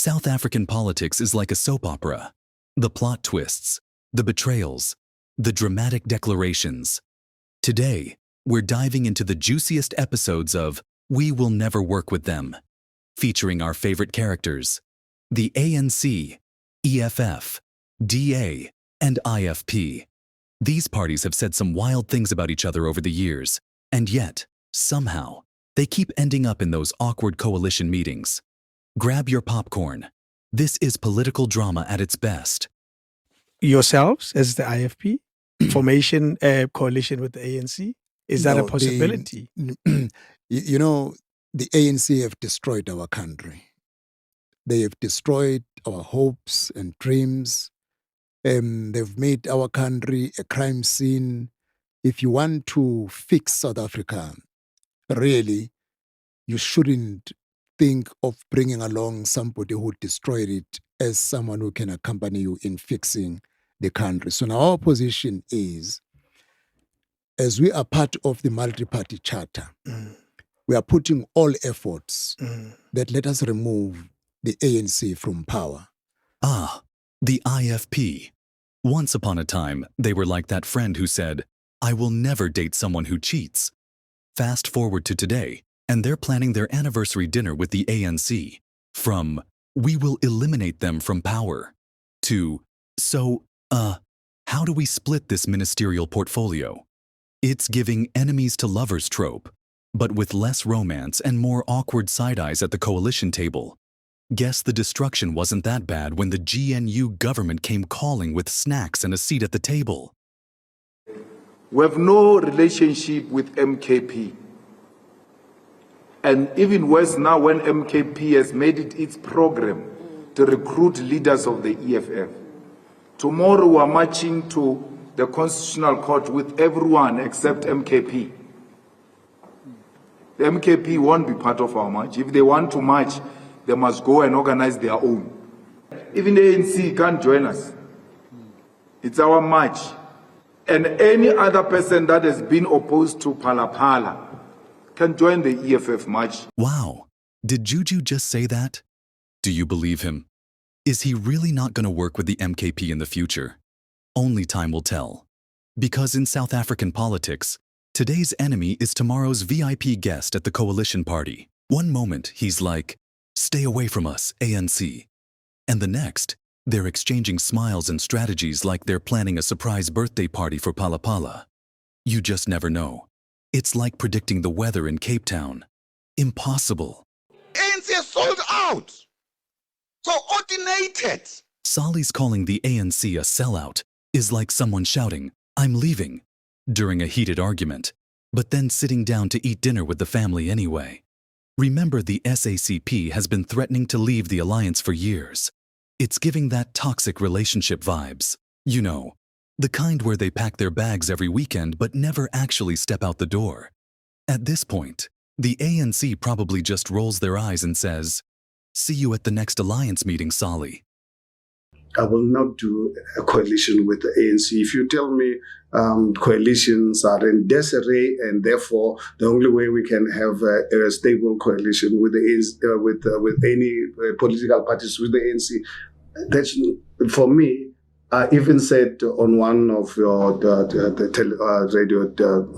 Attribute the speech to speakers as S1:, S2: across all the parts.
S1: South African politics is like a soap opera. The plot twists, the betrayals, the dramatic declarations. Today, we're diving into the juiciest episodes of We Will Never Work With Them, featuring our favorite characters, the ANC, EFF, DA, and IFP. These parties have said some wild things about each other over the years, and yet, somehow, they keep ending up in those awkward coalition meetings. Grab your popcorn. This is political drama at its best.
S2: Yourselves as the IFP, formation coalition with the ANC? Is that a possibility?
S3: You know, the ANC have destroyed our country. They have destroyed our hopes and dreams. They've made our country a crime scene. If you want to fix South Africa, really, you shouldn't think of bringing along somebody who destroyed it as someone who can accompany you in fixing the country. So now our position is, as we are part of the multi-party charter, we are putting all efforts that let us remove the ANC from power.
S1: Ah, the IFP. Once upon a time, they were like that friend who said, "I will never date someone who cheats." Fast forward to today, and they're planning their anniversary dinner with the ANC. From, "We will eliminate them from power," to, how do we split this ministerial portfolio? It's giving enemies to lovers trope, but with less romance and more awkward side-eyes at the coalition table. Guess the destruction wasn't that bad when the GNU government came calling with snacks and a seat at the table.
S4: We have no relationship with MKP. And even worse now, when MKP has made it its program to recruit leaders of the EFF. Tomorrow we are marching to the Constitutional Court with everyone except MKP. The MKP won't be part of our march. If they want to march, they must go and organize their own. Even the ANC can't join us. It's our march. And any other person that has been opposed to Phala can join the EFF march.
S1: Wow, did Juju just say that? Do you believe him? Is he really not going to work with the MKP in the future? Only time will tell. Because in South African politics, today's enemy is tomorrow's VIP guest at the coalition party. One moment, he's like, "Stay away from us, ANC." And the next, they're exchanging smiles and strategies like they're planning a surprise birthday party for Phala. You just never know. It's like predicting the weather in Cape Town. Impossible.
S5: ANC is sold out. Coordinated.
S1: Solly's calling the ANC a sellout is like someone shouting, "I'm leaving," during a heated argument, but then sitting down to eat dinner with the family anyway. Remember, the SACP has been threatening to leave the alliance for years. It's giving that toxic relationship vibes. You know, the kind where they pack their bags every weekend but never actually step out the door. At this point, the ANC probably just rolls their eyes and says, "See you at the next alliance meeting, Solly."
S6: I will not do a coalition with the ANC. If you tell me coalitions are in disarray and therefore the only way we can have a stable coalition with the ANC, with any political parties with the ANC, that's, for me, I even said on one of your radio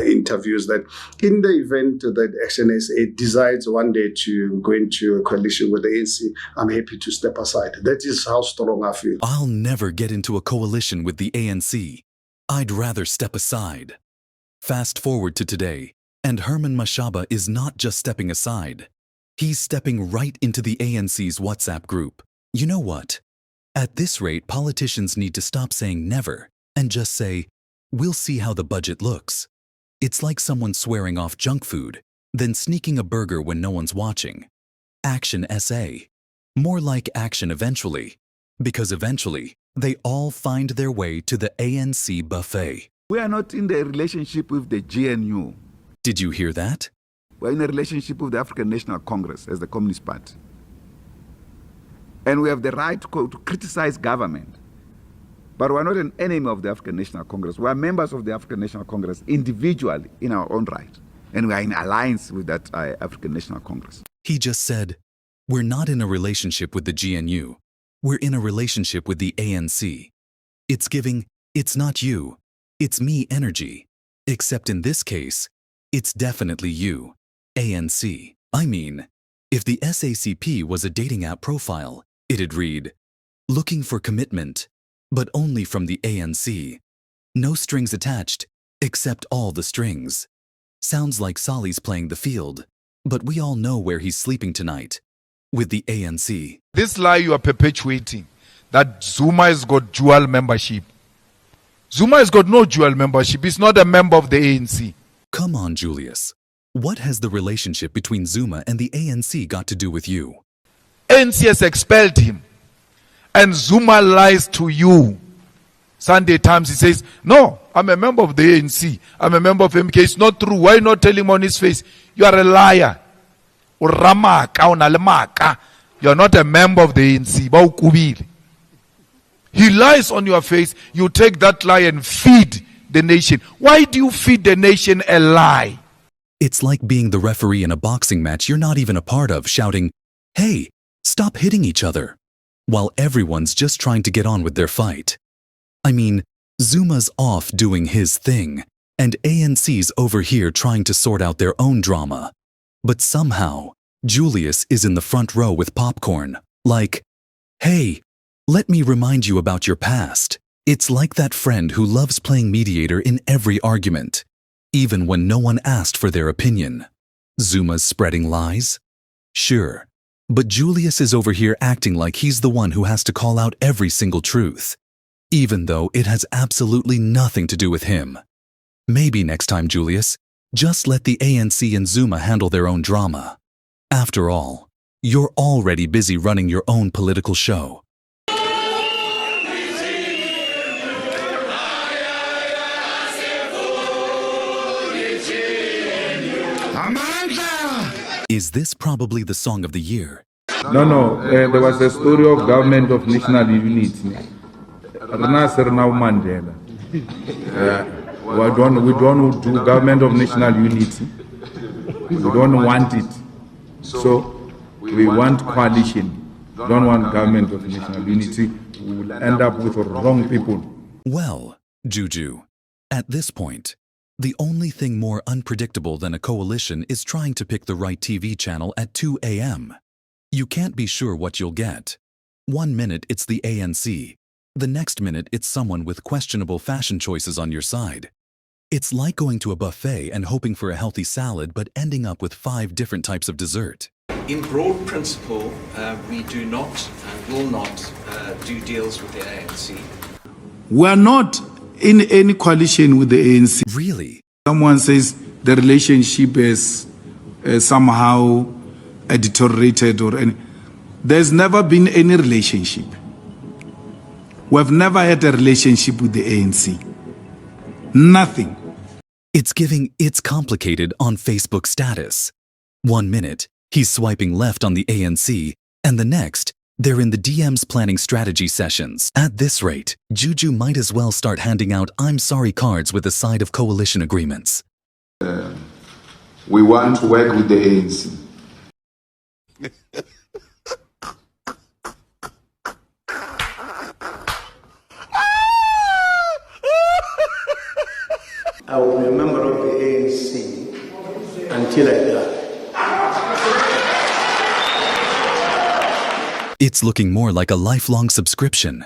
S6: interviews that in the event that Action SA decides one day to go into a coalition with the ANC, I'm happy to step aside. That is how strong I feel.
S1: I'll never get into a coalition with the ANC. I'd rather step aside. Fast forward to today, and Herman Mashaba is not just stepping aside. He's stepping right into the ANC's WhatsApp group. You know what? At this rate, politicians need to stop saying never and just say, "We'll see how the budget looks." It's like someone swearing off junk food, then sneaking a burger when no one's watching. Action SA. More like action eventually, because eventually, they all find their way to the ANC buffet.
S4: We are not in the relationship with the GNU.
S1: Did you hear that?
S4: We're in a relationship with the African National Congress as the Communist Party. And we have the right to criticize government. But we're not an enemy of the African National Congress. We are members of the African National Congress individually in our own right. And we are in alliance with that African National Congress.
S1: He just said, We're not in a relationship with the GNU. We're in a relationship with the ANC. It's giving, it's not you, it's me energy. Except in this case, it's definitely you, ANC. I mean, if the SACP was a dating app profile, it'd read, looking for commitment, but only from the ANC. No strings attached, except all the strings. Sounds like Solly's playing the field, but we all know where he's sleeping tonight. With the ANC.
S5: This lie you are perpetuating, that Zuma has got dual membership. Zuma has got no dual membership. He's not a member of the ANC.
S1: Come on, Julius. What has the relationship between Zuma and the ANC got to do with you?
S5: ANC has expelled him. And Zuma lies to you. Sunday Times, he says, no, I'm a member of the ANC. I'm a member of MK. It's not true. Why not tell him on his face? You are a liar. You're not a member of the ANC. He lies on your face. You take that lie and feed the nation. Why do you feed the nation a lie?
S1: It's like being the referee in a boxing match you're not even a part of, shouting, hey, stop hitting each other, while everyone's just trying to get on with their fight. I mean, Zuma's off doing his thing, and ANC's over here trying to sort out their own drama. But somehow, Julius is in the front row with popcorn, like, hey, let me remind you about your past. It's like that friend who loves playing mediator in every argument, even when no one asked for their opinion. Zuma's spreading lies? Sure, but Julius is over here acting like he's the one who has to call out every single truth, even though it has absolutely nothing to do with him. Maybe next time, Julius, just let the ANC and Zuma handle their own drama. After all, you're already busy running your own political show. Is this probably the song of the year?
S7: No, there was a story of government of national unity. Nasser now Mandela. We don't do government of national unity. We don't want it. So we want coalition. Don't want government of national unity. We will end up with wrong people.
S1: Well, Juju, at this point, the only thing more unpredictable than a coalition is trying to pick the right TV channel at 2 a.m. You can't be sure what you'll get. 1 minute it's the ANC. The next minute it's someone with questionable fashion choices on your side. It's like going to a buffet and hoping for a healthy salad but ending up with 5 different types of dessert.
S8: In broad principle, we do not and will not do deals with the ANC.
S9: We are not in any coalition with the ANC.
S1: Really?
S9: Someone says the relationship is somehow deteriorated or any. There's never been any relationship. We've never had a relationship with the ANC. Nothing.
S1: It's giving "it's complicated" on Facebook status. 1 minute, he's swiping left on the ANC, and the next, they're in the DMs planning strategy sessions. At this rate, Juju might as well start handing out "I'm sorry" cards with a side of coalition agreements.
S4: We want to work with the ANC.
S10: I will be a member of the ANC until I die.
S1: It's looking more like a lifelong subscription.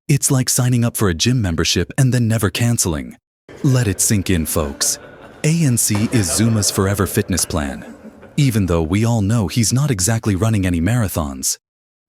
S1: It's like signing up for a gym membership and then never canceling. Let it sink in, folks. ANC is Zuma's forever fitness plan. Even though we all know he's not exactly running any marathons.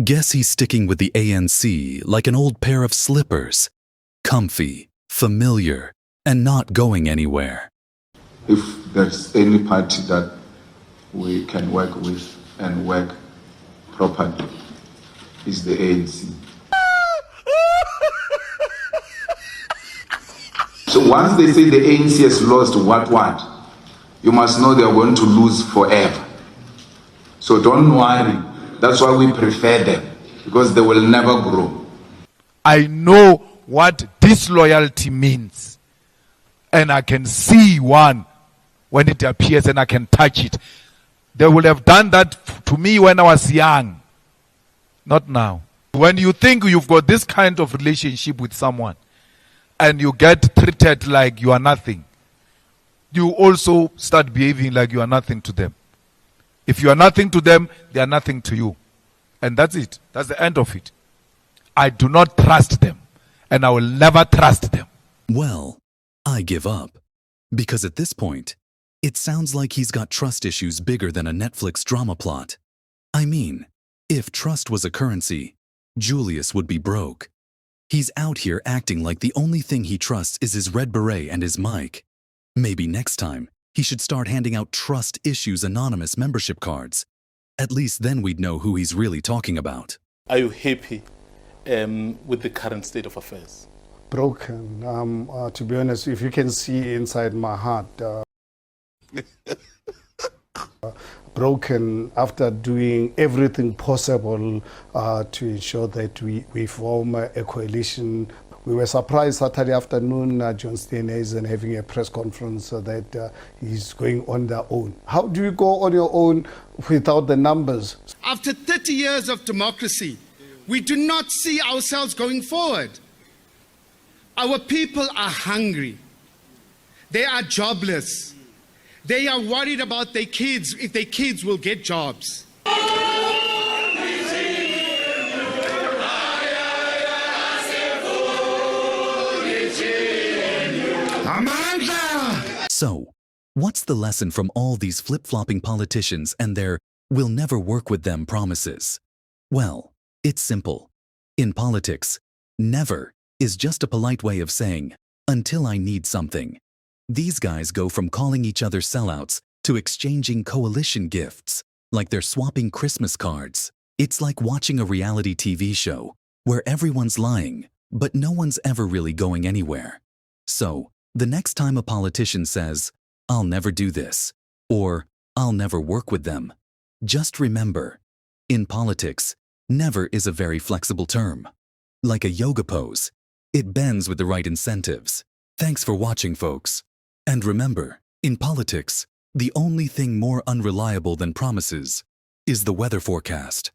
S1: Guess he's sticking with the ANC like an old pair of slippers. Comfy, familiar, and not going anywhere.
S4: If there's any party that we can work with and work properly, it's the ANC. So once they say the ANC has lost what, you must know they're going to lose forever. So don't worry. That's why we prefer them, because they will never grow.
S5: I know what disloyalty means. And I can see one when it appears and I can touch it. They would have done that to me when I was young, not now. When you think you've got this kind of relationship with someone and you get treated like you are nothing, you also start behaving like you are nothing to them. If you are nothing to them, they are nothing to you. And that's it. That's the end of it. I do not trust them, and I will never trust them.
S1: Well, I give up. Because at this point, it sounds like he's got trust issues bigger than a Netflix drama plot. I mean, if trust was a currency, Julius would be broke. He's out here acting like the only thing he trusts is his red beret and his mic. Maybe next time, he should start handing out Trust Issues Anonymous membership cards. At least then we'd know who he's really talking about.
S11: Are you happy with the current state of affairs?
S12: Broken. To be honest, if you can see inside my heart, broken after doing everything possible to ensure that we form a coalition. We were surprised Saturday afternoon, John Steenhuisen having a press conference that he's going on their own. How do you go on your own without the numbers?
S13: After 30 years of democracy, we do not see ourselves going forward. Our people are hungry. They are jobless. They are worried about their kids, if their kids will get jobs.
S1: So, what's the lesson from all these flip-flopping politicians and their "we'll never work with them" promises? Well, it's simple. In politics, never is just a polite way of saying, until I need something. These guys go from calling each other sellouts to exchanging coalition gifts, like they're swapping Christmas cards. It's like watching a reality TV show where everyone's lying, but no one's ever really going anywhere. So, the next time a politician says, "I'll never do this," or "I'll never work with them," just remember, in politics, never is a very flexible term. Like a yoga pose, it bends with the right incentives. Thanks for watching, folks. And remember, in politics, the only thing more unreliable than promises is the weather forecast.